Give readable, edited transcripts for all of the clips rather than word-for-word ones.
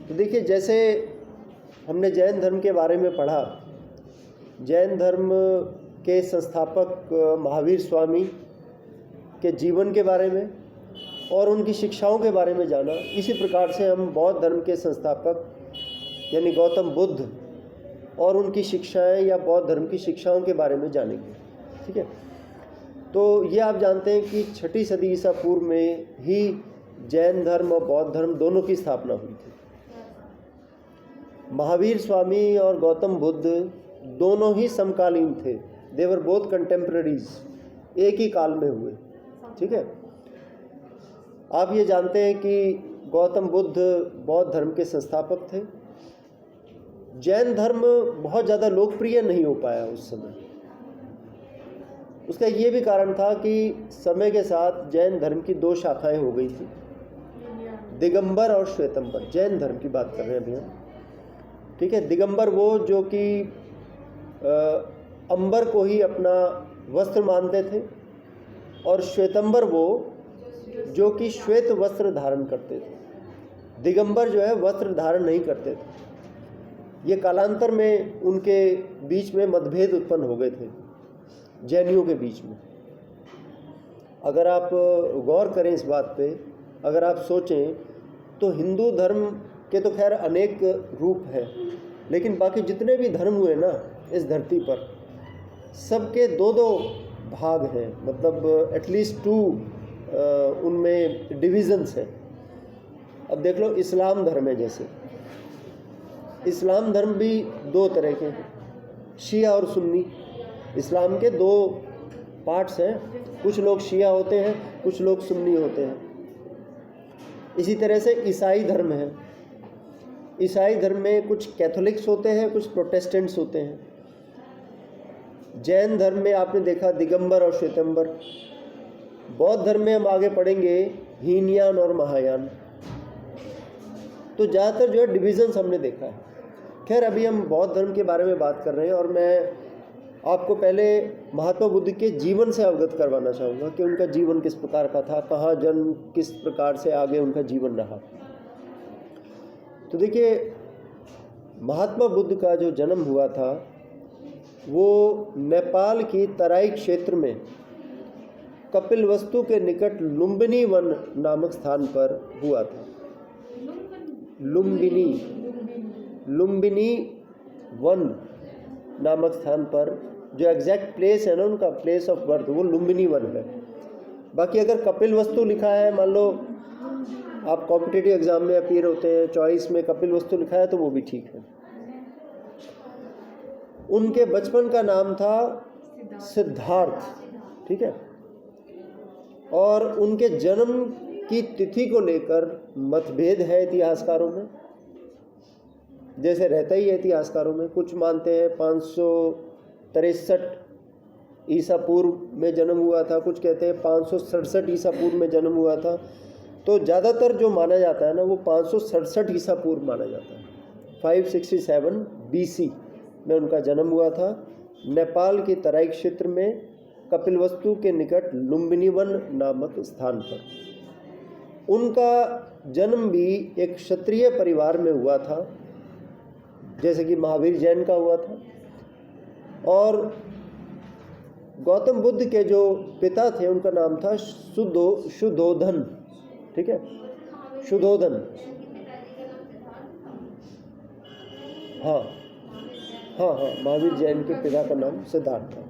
तो देखिए, जैसे हमने जैन धर्म के बारे में पढ़ा, जैन धर्म के संस्थापक महावीर स्वामी के जीवन के बारे में और उनकी शिक्षाओं के बारे में जाना। इसी प्रकार से हम बौद्ध धर्म के संस्थापक यानी गौतम बुद्ध और उनकी शिक्षाएं या बौद्ध धर्म की शिक्षाओं के बारे में जानेंगे। ठीक है, तो ये आप जानते हैं कि 6ठी सदी ईसा पूर्व में ही जैन धर्म और बौद्ध धर्म दोनों की स्थापना हुई थी। महावीर स्वामी और गौतम बुद्ध दोनों ही समकालीन थे, देवर बोथ कंटेम्प्रेरीज, एक ही काल में हुए। ठीक है, आप ये जानते हैं कि गौतम बुद्ध बौद्ध धर्म के संस्थापक थे। जैन धर्म बहुत ज़्यादा लोकप्रिय नहीं हो पाया उस समय। उसका ये भी कारण था कि समय के साथ जैन धर्म की 2 शाखाएं हो गई थी, दिगंबर और श्वेतंबर। जैन धर्म की बात कर रहे हैं अभी हम। ठीक है, दिगंबर वो जो कि अंबर को ही अपना वस्त्र मानते थे, और श्वेतंबर वो जो कि श्वेत वस्त्र धारण करते थे। दिगंबर जो है वस्त्र धारण नहीं करते थे। ये कालांतर में उनके बीच में मतभेद उत्पन्न हो गए थे, जैनियों के बीच में। अगर आप गौर करें इस बात पे, अगर आप सोचें तो हिंदू धर्म के तो खैर अनेक रूप हैं, लेकिन बाकी जितने भी धर्म हुए ना इस धरती पर, सबके 2-2 भाग हैं, मतलब एटलीस्ट 2 उनमें डिविजन्स हैं। अब देख लो, इस्लाम धर्म है, जैसे इस्लाम धर्म भी 2 तरह के हैं, शिया और सुन्नी। इस्लाम के 2 पार्ट्स हैं, कुछ लोग शिया होते हैं, कुछ लोग सुन्नी होते हैं। इसी तरह से ईसाई धर्म है। ईसाई धर्म में कुछ कैथोलिक्स होते हैं, कुछ प्रोटेस्टेंट्स होते हैं। जैन धर्म में आपने देखा दिगंबर और श्वेतंबर। बौद्ध धर्म में हम आगे पढ़ेंगे हीनयान और महायान। तो ज़्यादातर जो है डिविजन्स हमने देखा है। खैर, अभी हम बौद्ध धर्म के बारे में बात कर रहे हैं, और मैं आपको पहले महात्मा बुद्ध के जीवन से अवगत करवाना चाहूँगा कि उनका जीवन किस प्रकार का था, कहाँ जन्म, किस प्रकार से आगे उनका जीवन रहा। तो देखिए, महात्मा बुद्ध का जो जन्म हुआ था वो नेपाल की तराई क्षेत्र में कपिलवस्तु के निकट लुम्बिनी वन नामक स्थान पर हुआ था। लुम्बिनी वन नामक स्थान पर, जो एग्जैक्ट प्लेस है ना उनका, प्लेस ऑफ बर्थ, वो लुम्बिनी वन है। बाकी अगर कपिलवस्तु लिखा है, मान लो आप कॉम्पिटिटिव एग्जाम में अपीयर होते हैं, चॉइस में कपिलवस्तु लिखा है तो वो भी ठीक है। उनके बचपन का नाम था सिद्धार्थ। ठीक है, और उनके जन्म की तिथि को लेकर मतभेद है इतिहासकारों में, जैसे रहता ही है इतिहासकारों में। कुछ मानते हैं 563 ईसा पूर्व में जन्म हुआ था, कुछ कहते हैं 567 ईसा पूर्व में जन्म हुआ था। तो ज़्यादातर जो माना जाता है ना, वो 567 ईसा पूर्व माना जाता है। 567 BC में उनका जन्म हुआ था, नेपाल के तराई क्षेत्र में कपिलवस्तु के निकट लुम्बिनी वन नामक स्थान पर। उनका जन्म भी एक क्षत्रिय परिवार में हुआ था, जैसे कि महावीर जैन का हुआ था। और गौतम बुद्ध के जो पिता थे उनका नाम था शुद्धोधन। ठीक है, शुद्धोधन। हाँ, महावीर जैन के पिता का नाम सिद्धार्थ था।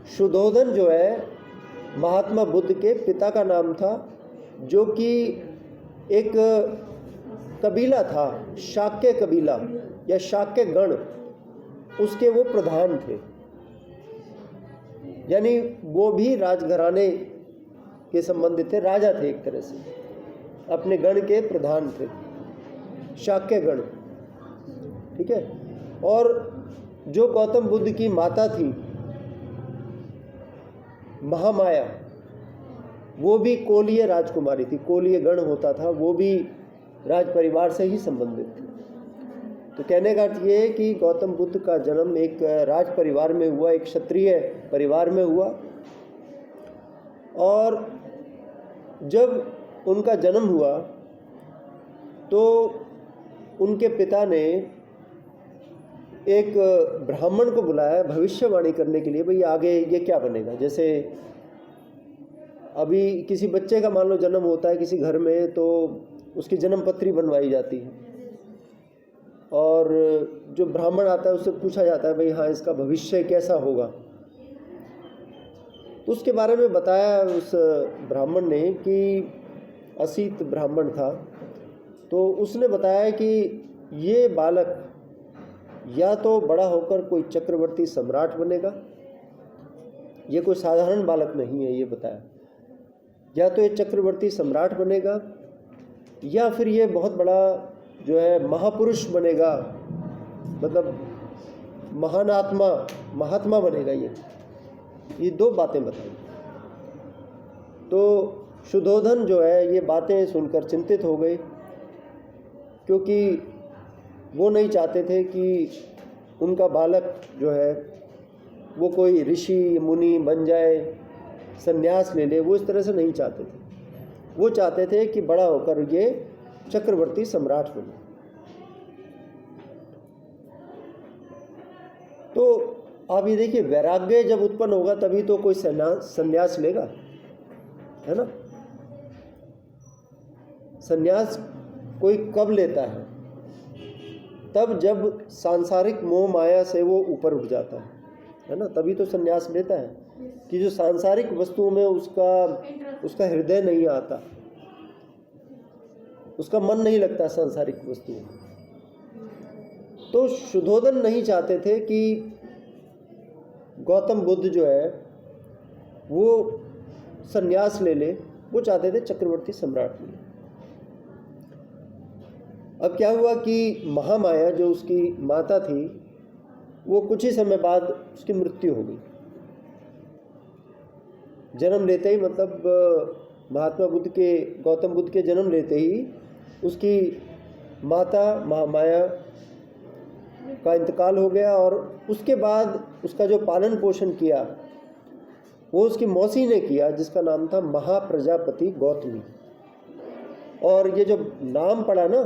शुद्धोधन जो है महात्मा बुद्ध के पिता का नाम था, जो कि एक कबीला था, शाक्य कबीला या शाक्य गण, उसके वो प्रधान थे। यानी वो भी राजघराने के संबंधित थे, राजा थे एक तरह से, अपने गण के प्रधान थे, शाक्य गण। ठीक है, और जो गौतम बुद्ध की माता थी महामाया, वो भी कोलीय राजकुमारी थी, कोलीय गण होता था, वो भी राज परिवार से ही संबंधित थी। तो कहने का अर्थ ये है कि गौतम बुद्ध का जन्म एक राज परिवार में हुआ, एक क्षत्रिय परिवार में हुआ। और जब उनका जन्म हुआ तो उनके पिता ने एक ब्राह्मण को बुलाया भविष्यवाणी करने के लिए, भाई आगे ये क्या बनेगा। जैसे अभी किसी बच्चे का मान लो जन्म होता है किसी घर में, तो उसकी जन्म पत्री बनवाई जाती है और जो ब्राह्मण आता है उससे पूछा जाता है भाई हाँ इसका भविष्य कैसा होगा। तो उसके बारे में बताया उस ब्राह्मण ने कि असीत ब्राह्मण था, तो उसने बताया कि ये बालक या तो बड़ा होकर कोई चक्रवर्ती सम्राट बनेगा, ये कोई साधारण बालक नहीं है, ये बताया, या तो ये चक्रवर्ती सम्राट बनेगा या फिर ये बहुत बड़ा जो है महापुरुष बनेगा, मतलब महान आत्मा महात्मा बनेगा। ये दो बातें बताई। तो शुद्धोधन जो है ये बातें सुनकर चिंतित हो गए, क्योंकि वो नहीं चाहते थे कि उनका बालक जो है वो कोई ऋषि मुनि बन जाए, संन्यास ले ले, वो इस तरह से नहीं चाहते थे। वो चाहते थे कि बड़ा होकर ये चक्रवर्ती सम्राट बने। तो आप ये देखिए, वैराग्य जब उत्पन्न होगा तभी तो कोई संन्यास लेगा, है ना। संन्यास कोई कब लेता है? तब जब सांसारिक मोह माया से वो ऊपर उठ जाता है ना, तभी तो संन्यास लेता है। कि जो सांसारिक वस्तुओं में उसका हृदय नहीं आता, उसका मन नहीं लगता सांसारिक वस्तुओं में। तो शुद्धोधन नहीं चाहते थे कि गौतम बुद्ध जो है वो संन्यास ले ले, वो चाहते थे चक्रवर्ती सम्राट ले। अब क्या हुआ कि महामाया जो उसकी माता थी, वो कुछ ही समय बाद उसकी मृत्यु हो गई। जन्म लेते ही, मतलब महात्मा बुद्ध के, गौतम बुद्ध के जन्म लेते ही उसकी माता महामाया का इंतकाल हो गया। और उसके बाद उसका जो पालन पोषण किया वो उसकी मौसी ने किया, जिसका नाम था महाप्रजापति गौतमी। और ये जो नाम पड़ा ना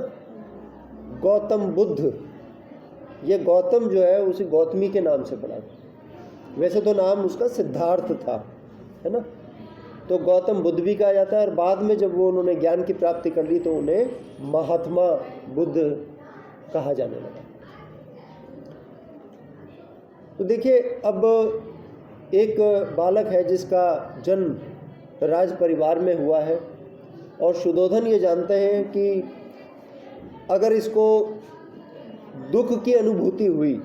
गौतम बुद्ध, ये गौतम जो है उसी गौतमी के नाम से पड़ा। वैसे तो नाम उसका सिद्धार्थ था, है ना, तो गौतम बुद्ध भी कहा जाता है। और बाद में जब वो उन्होंने ज्ञान की प्राप्ति कर ली तो उन्हें महात्मा बुद्ध कहा जाने लगा। तो देखिए, अब एक बालक है जिसका जन्म राज परिवार में हुआ है, और शुद्धोधन ये जानते हैं कि अगर इसको दुख की अनुभूति हुई,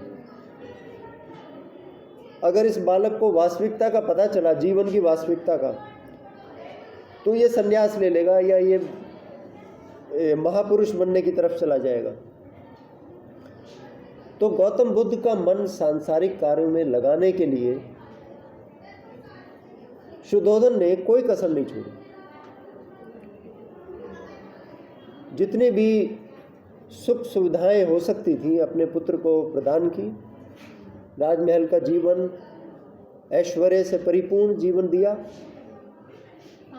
अगर इस बालक को वास्तविकता का पता चला, जीवन की वास्तविकता का, तो ये संन्यास ले लेगा या ये महापुरुष बनने की तरफ चला जाएगा। तो गौतम बुद्ध का मन सांसारिक कार्यों में लगाने के लिए शुद्धोधन ने कोई कसर नहीं छोड़ी। जितनी भी सुख सुविधाएं हो सकती थी अपने पुत्र को प्रदान की। राजमहल का जीवन, ऐश्वर्य से परिपूर्ण जीवन दिया,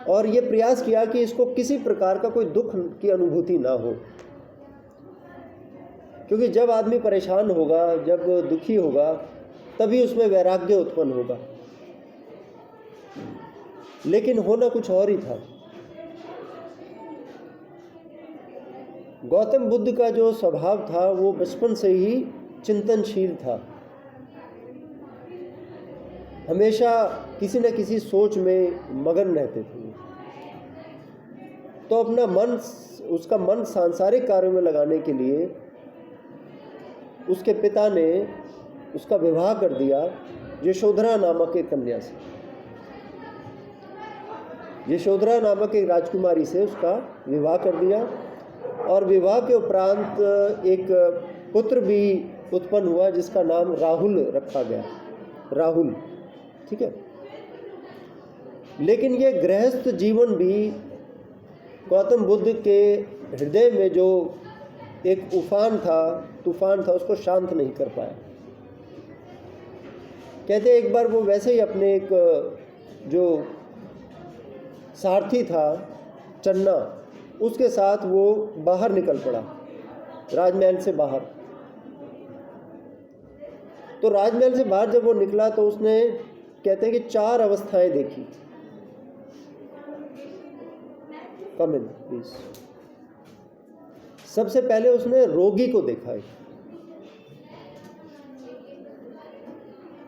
और ये प्रयास किया कि इसको किसी प्रकार का कोई दुख की अनुभूति ना हो। क्योंकि जब आदमी परेशान होगा, जब दुखी होगा, तभी उसमें वैराग्य उत्पन्न होगा। लेकिन होना कुछ और ही था। गौतम बुद्ध का जो स्वभाव था वो बचपन से ही चिंतनशील था। हमेशा किसी न किसी सोच में मगन रहते थे। तो अपना मन, उसका मन सांसारिक कार्यों में लगाने के लिए उसके पिता ने उसका विवाह कर दिया यशोधरा नामक एक कन्या से। यशोधरा नामक एक राजकुमारी से उसका विवाह कर दिया, और विवाह के उपरांत एक पुत्र भी उत्पन्न हुआ जिसका नाम राहुल रखा गया। राहुल, ठीक है। लेकिन ये गृहस्थ जीवन भी गौतम बुद्ध के हृदय में जो एक तूफान था उसको शांत नहीं कर पाया। कहते एक बार वो वैसे ही अपने एक जो सारथी था चन्ना, उसके साथ वो बाहर निकल पड़ा, राजमहल से बाहर। तो राजमहल से बाहर जब वो निकला तो उसने, कहते हैं कि 4 अवस्थाएं देखी। कम इन प्लीज। सबसे पहले उसने रोगी को देखा है,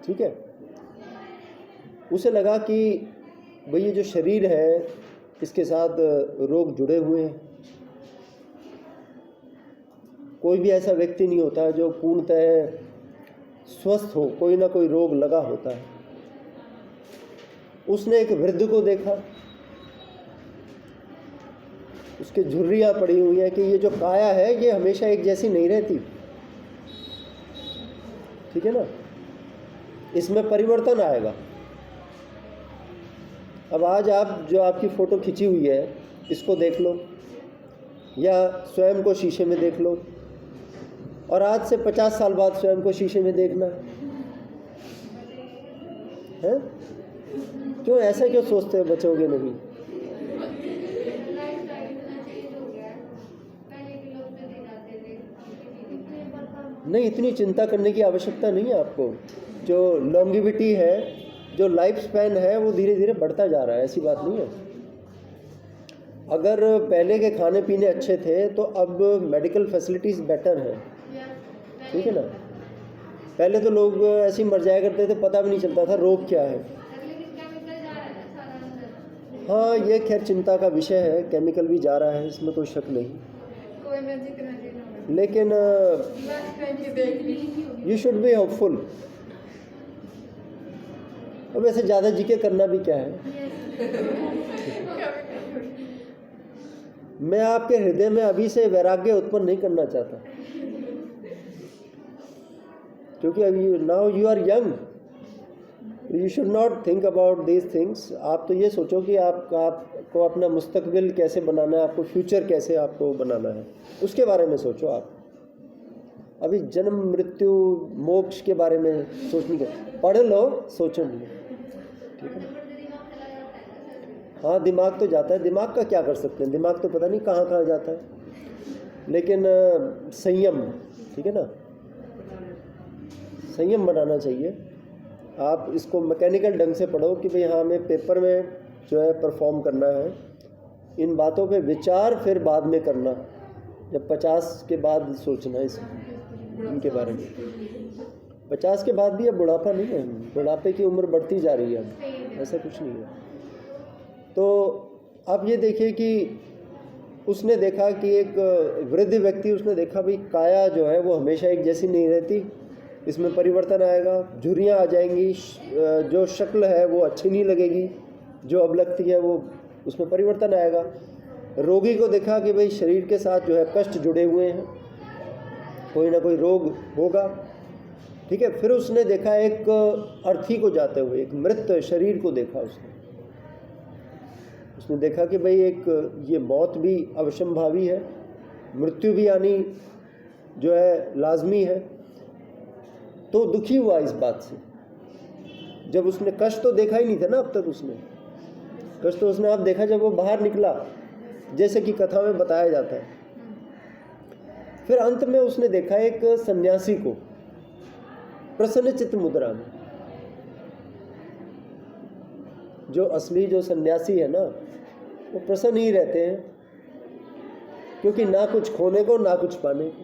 ठीक है। उसे लगा कि भाई ये जो शरीर है इसके साथ रोग जुड़े हुए हैं। कोई भी ऐसा व्यक्ति नहीं होता जो पूर्णतः स्वस्थ हो, कोई ना कोई रोग लगा होता है। उसने एक वृद्ध को देखा, उसके झुर्रियां पड़ी हुई हैं कि ये जो काया है ये हमेशा एक जैसी नहीं रहती, ठीक है ना, इसमें परिवर्तन आएगा। अब आज आप जो आपकी फ़ोटो खिंची हुई है इसको देख लो, या स्वयं को शीशे में देख लो, और आज से 50 साल बाद स्वयं को शीशे में देखना है। क्यों ऐसा क्यों सोचते हो, बचोगे नहीं? नहीं, इतनी चिंता करने की आवश्यकता नहीं है आपको। जो लॉन्गिविटी है, जो लाइफ स्पैन है, वो धीरे धीरे बढ़ता जा रहा है, ऐसी बात नहीं है। अगर पहले के खाने पीने अच्छे थे तो अब मेडिकल फैसिलिटीज़ बेटर हैं, ठीक है ना। पहले तो लोग ऐसे ही मर जाया करते थे, पता भी नहीं चलता था रोग क्या है। हाँ, ये खैर चिंता का विषय है, केमिकल भी जा रहा है, इसमें कोई शक नहीं। लेकिन यू शुड बी होपफुल। अब वैसे ज़्यादा जिक्र करना भी क्या है। मैं आपके हृदय में अभी से वैराग्य उत्पन्न नहीं करना चाहता, क्योंकि अभी now you are young, you should not think about these things. आप तो ये सोचो कि आपको अपना मुस्तकबिल कैसे बनाना है, आपको फ्यूचर कैसे आपको बनाना है, उसके बारे में सोचो। आप अभी जन्म मृत्यु मोक्ष के बारे में सोचने के, पढ़ लो, सोचो नहीं, ठीक है। हाँ, दिमाग तो जाता है, दिमाग का क्या कर सकते हैं, दिमाग तो पता नहीं कहाँ कहाँ जाता है। लेकिन संयम, ठीक है ना, संयम बनाना चाहिए। आप इसको मैकेनिकल ढंग से पढ़ो कि भाई हाँ, हमें पेपर में जो है परफॉर्म करना है। इन बातों पे विचार फिर बाद में करना, जब 50 के बाद सोचना इनके बारे में। 50 के बाद भी अब बुढ़ापा नहीं है, बुढ़ापे की उम्र बढ़ती जा रही है, ऐसा कुछ नहीं है। तो आप ये देखिए कि उसने देखा कि एक वृद्ध व्यक्ति, उसने देखा भाई काया जो है वो हमेशा एक जैसी नहीं रहती, इसमें परिवर्तन आएगा, झुर्रियाँ आ जाएंगी, जो शक्ल है वो अच्छी नहीं लगेगी, जो अब लगती है वो उसमें परिवर्तन आएगा। रोगी को देखा कि भाई शरीर के साथ जो है कष्ट जुड़े हुए हैं, कोई ना कोई रोग होगा, ठीक है। फिर उसने देखा एक अर्थी को जाते हुए, एक मृत शरीर को देखा उसने देखा कि भाई एक ये मौत भी अवश्यंभावी है, मृत्यु भी आनी जो है लाजमी है। तो दुखी हुआ इस बात से, जब उसने कष्ट तो देखा ही नहीं था ना अब तक, उसने कष्ट तो उसने अब देखा जब वो बाहर निकला, जैसे कि कथा में बताया जाता है। फिर अंत में उसने देखा एक सन्यासी को प्रसन्न चित्त मुद्रा में। जो असली जो सन्यासी है ना, वो प्रसन्न ही रहते हैं, क्योंकि ना कुछ खोने को ना कुछ पाने को।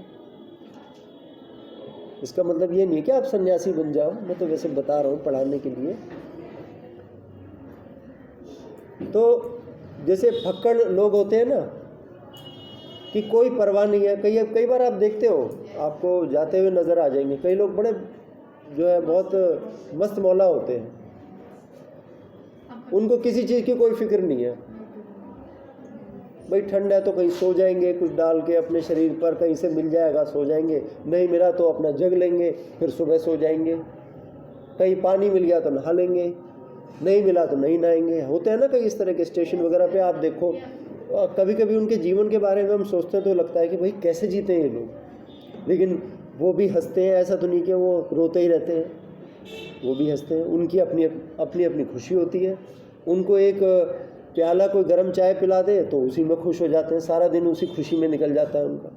इसका मतलब ये नहीं कि आप सन्यासी बन जाओ, मैं तो वैसे बता रहा हूँ पढ़ाने के लिए। तो जैसे फक्कड़ लोग होते हैं ना, कि कोई परवाह नहीं है। कई बार आप देखते हो, आपको जाते हुए नज़र आ जाएंगे, कई लोग बड़े जो है बहुत मस्त मौला होते हैं, उनको किसी चीज़ की कोई फिक्र नहीं है। भाई ठंड है तो कहीं सो जाएंगे, कुछ डाल के अपने शरीर पर, कहीं से मिल जाएगा सो जाएंगे, नहीं मिला तो अपना जग लेंगे, फिर सुबह सो जाएंगे। कहीं पानी मिल गया तो नहा लेंगे, नहीं मिला तो नहीं नहाएंगे। होते हैं ना कई इस तरह के स्टेशन वगैरह पे आप देखो। कभी कभी उनके जीवन के बारे में हम सोचते हैं तो लगता है कि भाई कैसे जीते हैं ये लोग, लेकिन वो भी हंसते हैं। ऐसा तो नहीं कि वो रोते ही रहते हैं, वो भी हंसते हैं। उनकी अपनी अपनी खुशी होती है। उनको एक प्याला कोई गर्म चाय पिला दे तो उसी में खुश हो जाते हैं, सारा दिन उसी खुशी में निकल जाता है उनका।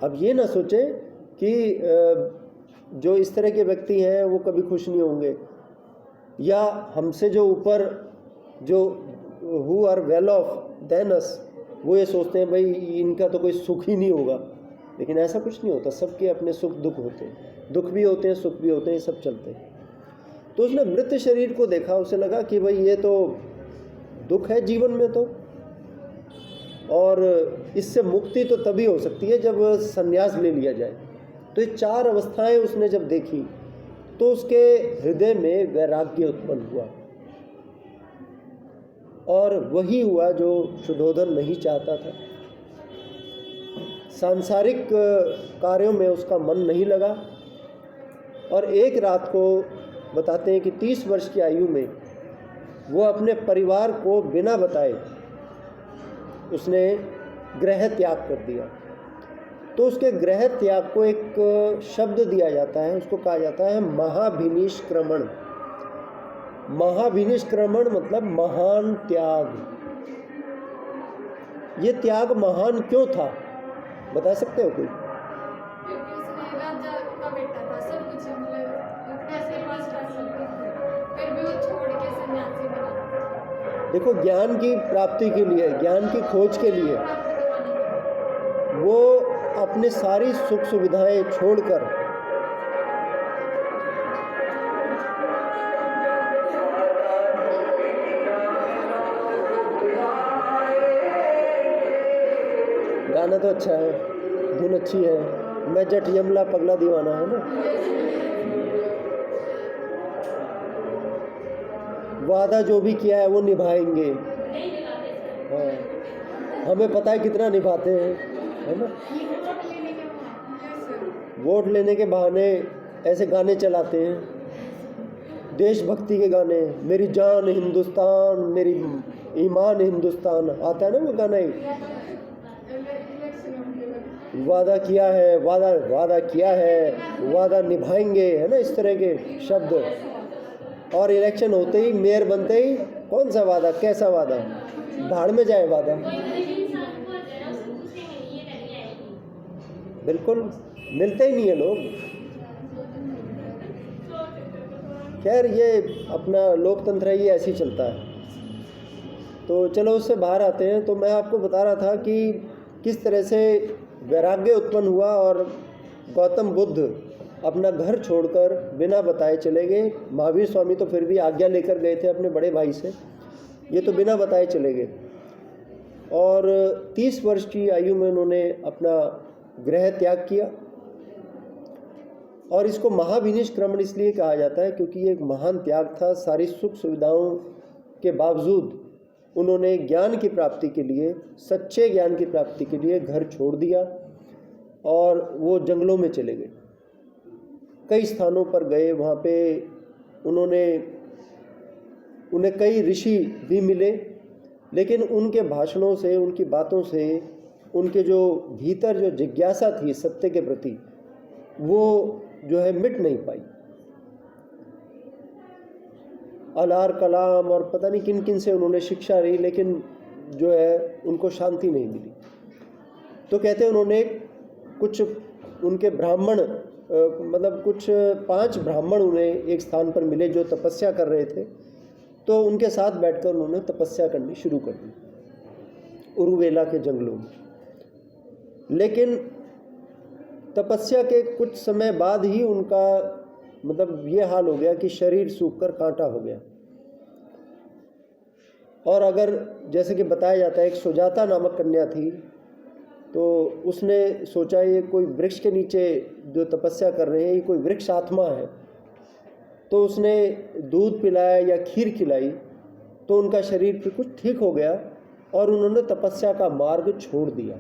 अब ये ना सोचें कि जो इस तरह के व्यक्ति हैं वो कभी खुश नहीं होंगे, या हमसे जो ऊपर जो who are well off than us, वो ये सोचते हैं भाई इनका तो कोई सुख ही नहीं होगा। लेकिन ऐसा कुछ नहीं होता, सबके अपने सुख दुख होते हैं, दुख भी होते हैं सुख भी होते हैं, सब चलते हैं। तो उसने मृत शरीर को देखा, उसे लगा कि भाई ये तो दुख है जीवन में तो, और इससे मुक्ति तो तभी हो सकती है जब संन्यास ले लिया जाए। तो ये 4 अवस्थाएं उसने जब देखी तो उसके हृदय में वैराग्य उत्पन्न हुआ, और वही हुआ जो शुद्धोधन नहीं चाहता था। सांसारिक कार्यों में उसका मन नहीं लगा, और एक रात को बताते हैं कि 30 वर्ष की आयु में वो अपने परिवार को बिना बताए उसने गृह त्याग कर दिया। तो उसके गृह त्याग को एक शब्द दिया जाता है, उसको कहा जाता है महाभिनिष्क्रमण। महाभिनिष्क्रमण मतलब महान त्याग। ये त्याग महान क्यों था, बता सकते हो कोई? क्योंकि उसने राजा का बेटा था, सब कुछ मतलब पैसे पास था सब कुछ, फिर भी वो छोड़ के सन्यासी बना। देखो, ज्ञान की प्राप्ति के लिए, ज्ञान की खोज के लिए वो अपने सारी सुख सुविधाएं छोड़कर गाना तो अच्छा है, धुन अच्छी है, मैं जट यमला पगला दीवाना, है ना। वादा जो भी किया है वो निभाएंगे, हाँ, हमें पता है कितना निभाते हैं, है ना। वोट लेने के बहाने ऐसे गाने चलाते हैं, देशभक्ति के गाने, मेरी जान हिंदुस्तान, मेरी ईमान हिंदुस्तान, आता है ना वो गाना ही। वादा किया है, वादा किया है, वादा निभाएंगे, है ना, इस तरह के शब्द। और इलेक्शन होते ही, मेयर बनते ही, कौन सा वादा, कैसा वादा, भाड़ में जाए वादा। बिल्कुल मिलते ही नहीं है लोग। खैर ये अपना लोकतंत्र है, ये ऐसे ही चलता है। तो चलो उससे बाहर आते हैं। तो मैं आपको बता रहा था कि किस तरह से वैराग्य उत्पन्न हुआ और गौतम बुद्ध अपना घर छोड़कर बिना बताए चले गए। महावीर स्वामी तो फिर भी आज्ञा लेकर गए थे अपने बड़े भाई से, ये तो बिना बताए चले गए। और 30 वर्ष की आयु में उन्होंने अपना गृह त्याग किया। और इसको महाभिनिष्क्रमण इसलिए कहा जाता है क्योंकि ये एक महान त्याग था। सारी सुख सुविधाओं के बावजूद उन्होंने ज्ञान की प्राप्ति के लिए, सच्चे ज्ञान की प्राप्ति के लिए घर छोड़ दिया और वो जंगलों में चले गए। कई स्थानों पर गए, वहाँ पे उन्हें कई ऋषि भी मिले, लेकिन उनके भाषणों से, उनकी बातों से, उनके जो भीतर जो जिज्ञासा थी सत्य के प्रति, वो जो है मिट नहीं पाई। अलार कलाम और पता नहीं किन किन से उन्होंने शिक्षा ली, लेकिन जो है उनको शांति नहीं मिली। तो कहते हैं उन्होंने कुछ उनके ब्राह्मण, मतलब कुछ 5 ब्राह्मण उन्हें एक स्थान पर मिले जो तपस्या कर रहे थे। तो उनके साथ बैठकर उन्होंने तपस्या करनी शुरू कर दी उरुवेला के जंगलों में। लेकिन तपस्या के कुछ समय बाद ही उनका मतलब ये हाल हो गया कि शरीर सूखकर कांटा हो गया। और अगर जैसे कि बताया जाता है, एक सुजाता नामक कन्या थी, तो उसने सोचा ये कोई वृक्ष के नीचे जो तपस्या कर रहे हैं ये कोई वृक्ष आत्मा है। तो उसने दूध पिलाया या खीर खिलाई तो उनका शरीर फिर कुछ ठीक हो गया और उन्होंने तपस्या का मार्ग छोड़ दिया।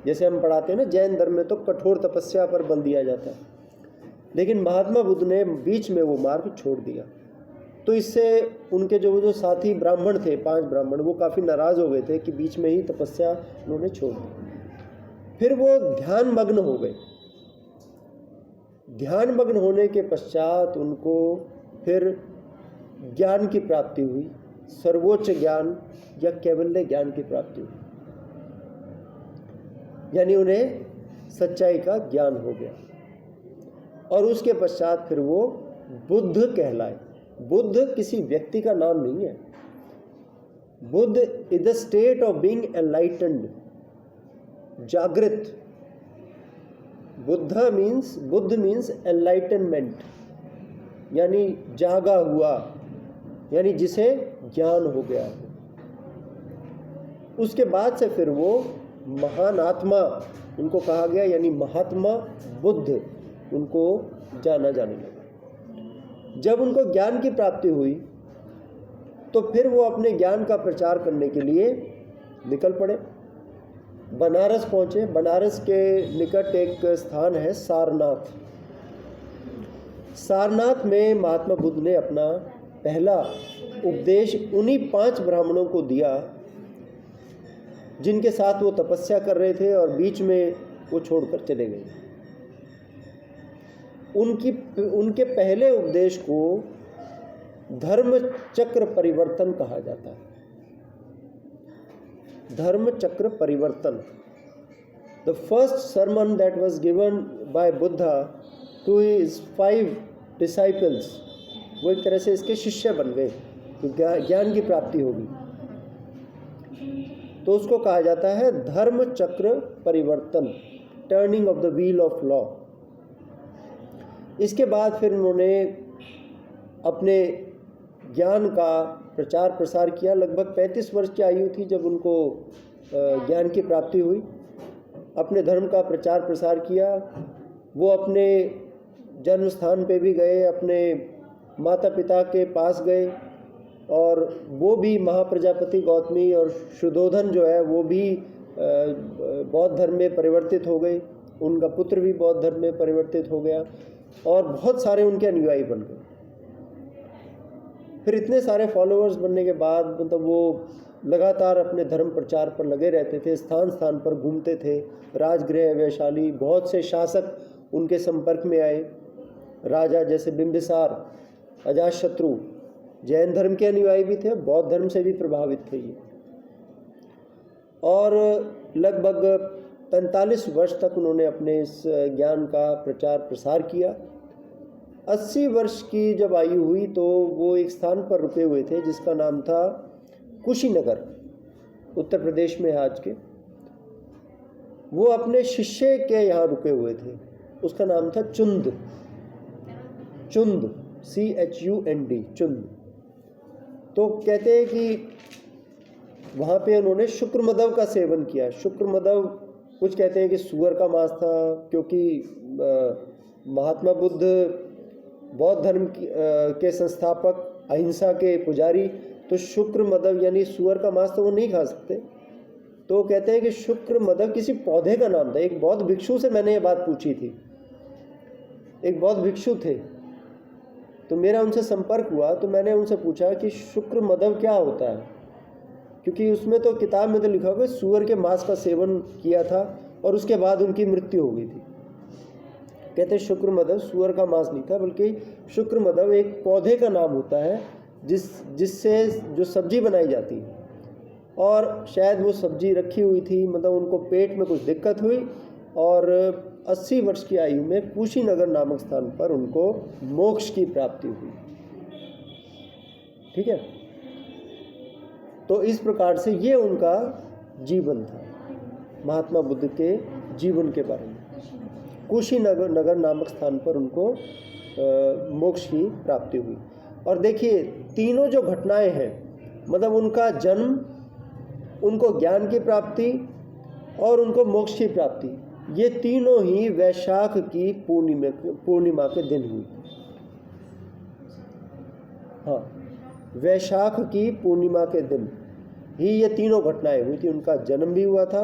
जैसे हम पढ़ाते हैं ना, जैन धर्म में तो कठोर तपस्या पर बल दिया जाता है, लेकिन महात्मा बुद्ध ने बीच में वो मार्ग छोड़ दिया। तो इससे उनके जो साथी ब्राह्मण थे, 5 ब्राह्मण, वो काफ़ी नाराज़ हो गए थे कि बीच में ही तपस्या उन्होंने छोड़ दी। फिर वो ध्यान मग्न हो गए। ध्यान मग्न होने के पश्चात उनको फिर ज्ञान की प्राप्ति हुई, सर्वोच्च ज्ञान या कैवल्य ज्ञान की प्राप्ति हुई, यानी उन्हें सच्चाई का ज्ञान हो गया। और उसके पश्चात फिर वो बुद्ध कहलाए। बुद्ध किसी व्यक्ति का नाम नहीं है। Buddha is the state of being enlightened, जागृत। बुद्ध मीन्स एनलाइटनमेंट, यानी जागा हुआ, यानी जिसे ज्ञान हो गया है। उसके बाद से फिर वो महान आत्मा उनको कहा गया, यानी महात्मा बुद्ध उनको जाना जाने लगा। जब उनको ज्ञान की प्राप्ति हुई तो फिर वो अपने ज्ञान का प्रचार करने के लिए निकल पड़े। बनारस पहुंचे। बनारस के निकट एक स्थान है सारनाथ। सारनाथ में महात्मा बुद्ध ने अपना पहला उपदेश उन्हीं 5 ब्राह्मणों को दिया जिनके साथ वो तपस्या कर रहे थे और बीच में वो छोड़कर चले गए। उनके पहले उपदेश को धर्म चक्र परिवर्तन कहा जाता है। धर्म चक्र परिवर्तन। The first sermon that was given by Buddha to his 5 disciples, वो एक तरह से इसके शिष्य बन गए, तो ज्ञान की प्राप्ति होगी। तो उसको कहा जाता है धर्म चक्र परिवर्तन, turning of the wheel of law. इसके बाद फिर उन्होंने अपने ज्ञान का प्रचार प्रसार किया। लगभग 35 वर्ष की आयु थी जब उनको ज्ञान की प्राप्ति हुई। अपने धर्म का प्रचार प्रसार किया। वो अपने जन्म स्थान पे भी गए, अपने माता पिता के पास गए, और वो भी महाप्रजापति गौतमी और शुद्धोधन जो है वो भी बौद्ध धर्म में परिवर्तित हो गए। उनका पुत्र भी बौद्ध धर्म में परिवर्तित हो गया और बहुत सारे उनके अनुयायी बन गए। फिर इतने सारे फॉलोअर्स बनने के बाद मतलब वो लगातार अपने धर्म प्रचार पर लगे रहते थे, स्थान स्थान पर घूमते थे। राजगृह, वैशाली, बहुत से शासक उनके संपर्क में आए। राजा जैसे बिंबिसार, अजातशत्रु जैन धर्म के अनुयायी भी थे, बौद्ध धर्म से भी प्रभावित थे ये। और लगभग 45 वर्ष तक उन्होंने अपने इस ज्ञान का प्रचार प्रसार किया। 80 वर्ष की जब आयु हुई तो वो एक स्थान पर रुके हुए थे जिसका नाम था कुशीनगर, उत्तर प्रदेश में आज के। वो अपने शिष्य के यहाँ रुके हुए थे, उसका नाम था चुंद, CHUND, चुंद। तो कहते हैं कि वहाँ पे उन्होंने शुक्रमदव का सेवन किया। शुक्रमदव कुछ कहते हैं कि सूअर का मांस था, क्योंकि महात्मा बुद्ध बौद्ध धर्म के संस्थापक, अहिंसा के पुजारी, तो शुक्रमदव यानी सूअर का मांस तो वो नहीं खा सकते। तो कहते हैं कि शुक्रमदव किसी पौधे का नाम था। एक बौद्ध भिक्षु से मैंने ये बात पूछी थी। एक बौद्ध भिक्षु थे, तो मेरा उनसे संपर्क हुआ, तो मैंने उनसे पूछा कि शुक्रमदव क्या होता है, क्योंकि उसमें तो किताब में तो लिखा हुआ सूअर के मांस का सेवन किया था और उसके बाद उनकी मृत्यु हो गई थी। कहते शुक्रमदव सूअर का मांस नहीं था, बल्कि शुक्रमदव एक पौधे का नाम होता है जिससे जो सब्जी बनाई जाती है। और शायद वो सब्जी रखी हुई थी, मतलब उनको पेट में कुछ दिक्कत हुई और 80 वर्ष की आयु में कुशीनगर नामक स्थान पर उनको मोक्ष की प्राप्ति हुई। ठीक है, तो इस प्रकार से ये उनका जीवन था, महात्मा बुद्ध के जीवन के बारे में। कुशीनगर नामक स्थान पर उनको मोक्ष की प्राप्ति हुई। और देखिए तीनों जो घटनाएं हैं, मतलब उनका जन्म, उनको ज्ञान की प्राप्ति और उनको मोक्ष की प्राप्ति, ये तीनों ही वैशाख की पूर्णिमा के दिन हुई। हाँ, वैशाख की पूर्णिमा के दिन ही ये तीनों घटनाएं हुई थी। उनका जन्म भी हुआ था,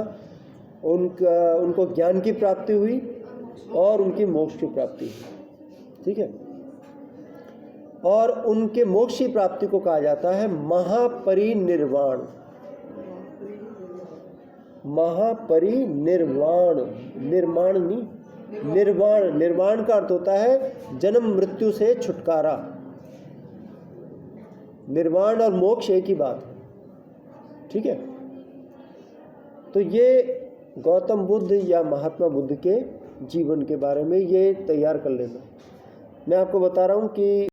उनको ज्ञान की प्राप्ति हुई और उनकी मोक्ष की प्राप्ति हुई। ठीक है, और उनके मोक्ष की प्राप्ति को कहा जाता है महापरिनिर्वाण। महापरिनिर्वाण, निर्माण नहीं, निर्वाण। निर्वाण का अर्थ होता है जन्म मृत्यु से छुटकारा। निर्वाण और मोक्ष एक ही बात है, ठीक है। तो ये गौतम बुद्ध या महात्मा बुद्ध के जीवन के बारे में ये तैयार कर लेना। मैं आपको बता रहा हूँ कि